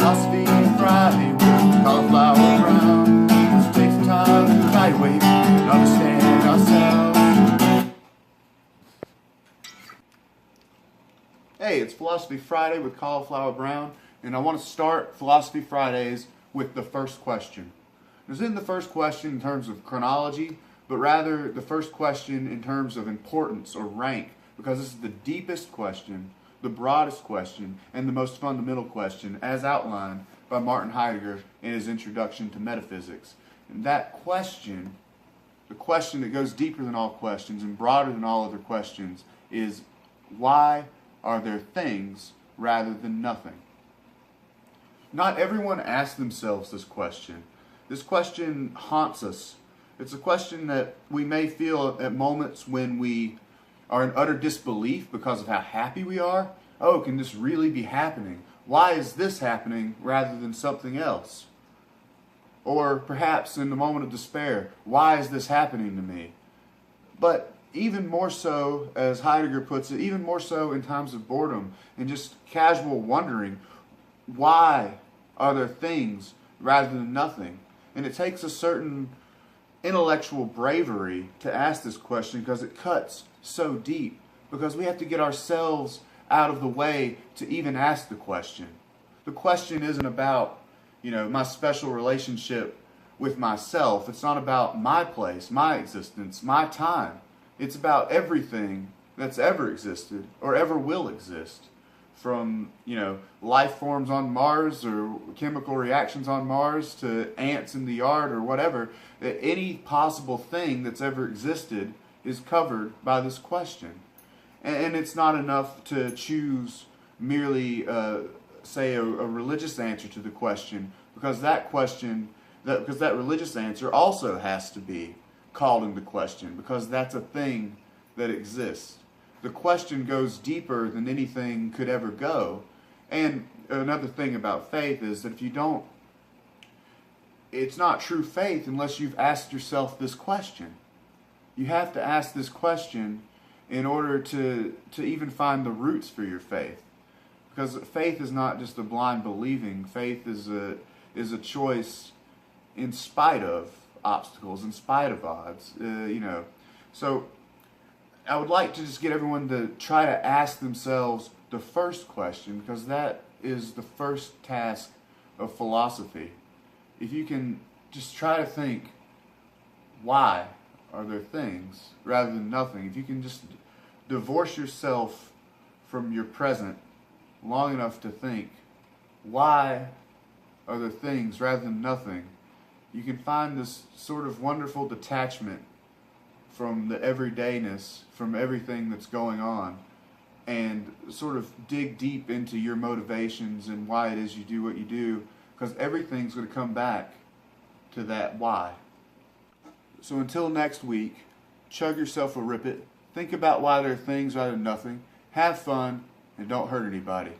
Philosophy Friday with Cauliflower Brown. Let's take some time to evaluate and understand ourselves. Hey, it's Philosophy Friday with Cauliflower Brown, and I want to start Philosophy Fridays with the first question. This isn't the first question in terms of chronology, but rather the first question in terms of importance or rank, because this is the deepest question, the broadest question, and the most fundamental question as outlined by Martin Heidegger in his Introduction to Metaphysics. And that question, the question that goes deeper than all questions and broader than all other questions, is why are there things rather than nothing? Not everyone asks themselves this question. This question haunts us. It's a question that we may feel at moments when we are in utter disbelief because of how happy we are. Oh, can this really be happening? Why is this happening rather than something else? Or perhaps in the moment of despair, why is this happening to me? But even more so, as Heidegger puts it, even more so in times of boredom and just casual wondering, why are there things rather than nothing? And it takes a certain intellectual bravery to ask this question because it cuts so deep, because we have to get ourselves out of the way to even ask the question. The question isn't about, my special relationship with myself. It's not about my place, my existence, my time. It's about everything that's ever existed or ever will exist. From, life forms on Mars or chemical reactions on Mars to ants in the yard or whatever. Any possible thing that's ever existed is covered by this question. And it's not enough to choose merely, say, a religious answer to the question, because that religious answer also has to be called into question, because that's a thing that exists. The question goes deeper than anything could ever go. And another thing about faith is that it's not true faith unless you've asked yourself this question. You have to ask this question in order to even find the roots for your faith. Because faith is not just a blind believing. Faith is a choice in spite of obstacles, in spite of odds. So I would like to just get everyone to try to ask themselves the first question, because that is the first task of philosophy. If you can just try to think, why are there things rather than nothing? If you can just divorce yourself from your present long enough to think, why are there things rather than nothing? You can find this sort of wonderful detachment from the everydayness, from everything that's going on, and sort of dig deep into your motivations and why it is you do what you do, because everything's going to come back to that why. So until next week, chug yourself a rippet, think about why there are things rather than nothing, have fun, and don't hurt anybody.